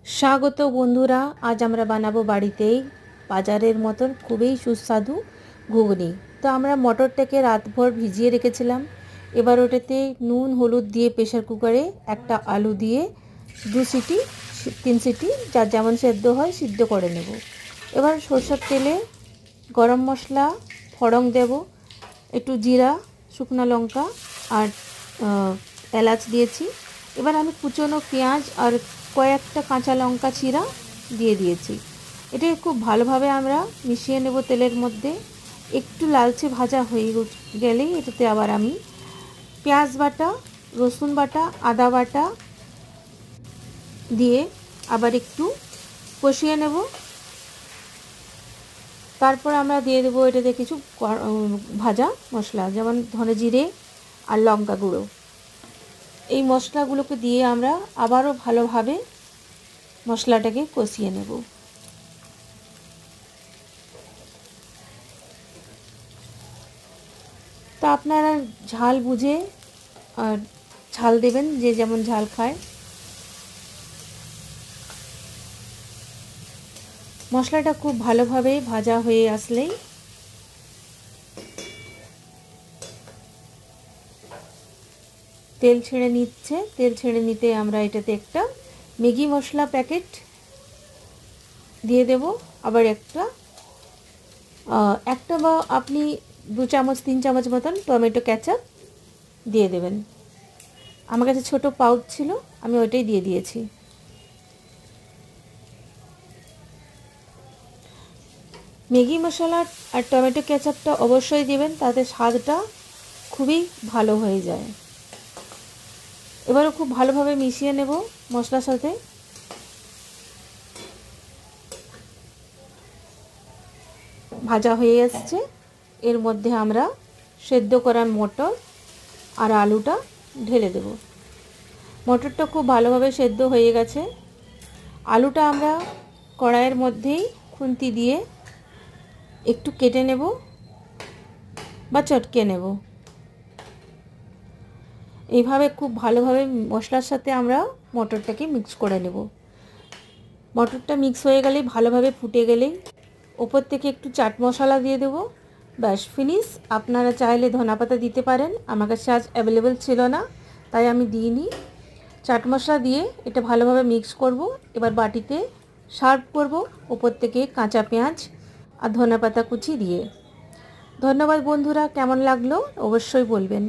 স্বাগত বন্ধুরা, আজ আমরা বানাবো বাড়িতেই বাজারের মতন খুবই সুস্বাদু ঘুগনি। তো আমরা মটরটাকে রাতভর ভিজিয়ে রেখেছিলাম। এবার ওটাতে নুন হলুদ দিয়ে প্রেসার কুকারে একটা আলু দিয়ে 2 সিটি 3 সিটি যার যেমন সেদ্ধ হয় সিদ্ধ করে নেব। এবার সরষের তেলে গরম মশলা ফোড়ন দেব, একটু জিরা, শুকনো লঙ্কা আর এলাচ দিয়েছি। এবার আমি কুচনো পেঁয়াজ আর কয়েকটা কাঁচা লঙ্কা চিরা দিয়ে দিয়েছি। এটা খুব ভালোভাবে আমরা মিশিয়ে নেব তেলের মধ্যে। একটু লালচে ভাজা হয়ে গেলেই এটাতে আবার আমি পেঁয়াজ বাটা, রসুন বাটা, আদা বাটা দিয়ে আবার একটু কষিয়ে নেব। তারপর আমরা দিয়ে দেবো এটাতে কিছু ভাজা মশলা, যেমন ধনে জিরে আর লঙ্কা গুঁড়ো। এই মশলাগুলোকে দিয়ে আমরা আবারও ভালোভাবে মশলাটাকে কষিয়ে নেব। তা আপনারা ঝাল বুঝে আর ঝাল দেবেন, যে যেমন ঝাল খায়। মশলাটা খুব ভালোভাবে ভাজা হয়ে আসলেই তেল ছেড়ে নিচ্ছে। তেল ছেড়ে নিতে আমরা এটাতে একটা ম্যাগি মশলা প্যাকেট দিয়ে দেব। আবার একটা বা আপনি 2-3 চামচ মতন টমেটো কেচাপ দিয়ে দেবেন। আমার কাছে ছোট পাউচ ছিল, আমি ওইটাই দিয়ে দিয়েছি। ম্যাগি মশলা আর টমেটো কেচাপটা অবশ্যই দেবেন, তাতে স্বাদটা খুবই ভালো হয়ে যায়। এবারও খুব ভালোভাবে মিশিয়ে নেব মশলার সাথে। ভাজা হয়ে আসছে, এর মধ্যে আমরা সেদ্ধ করা মটর আর আলুটা ঢেলে দেব। মটরটা খুব ভালোভাবে সেদ্ধ হয়ে গেছে। আলুটা আমরা কড়াইয়ের মধ্যেই খুন্তি দিয়ে একটু কেটে নেব বা চটকে নেব। এইভাবে খুব ভালোভাবে মশলার সাথে আমরা মটরটাকে মিক্স করে নেব। মটরটা মিক্স হয়ে গেলেই, ভালোভাবে ফুটে গেলেই ওপর থেকে একটু চাট মশলা দিয়ে দেব। ব্যাস ফিনিশ। আপনারা চাইলে ধনেপাতা দিতে পারেন, আমার কাছে আজ অ্যাভেলেবেল ছিল না তাই আমি দিইনি। চাট মশলা দিয়ে এটা ভালোভাবে মিক্স করব। এবার বাটিতে সার্ভ করব, ওপর থেকে কাঁচা পেঁয়াজ আর ধনেপাতা কুচি দিয়ে। ধন্যবাদ বন্ধুরা, কেমন লাগলো অবশ্যই বলবেন।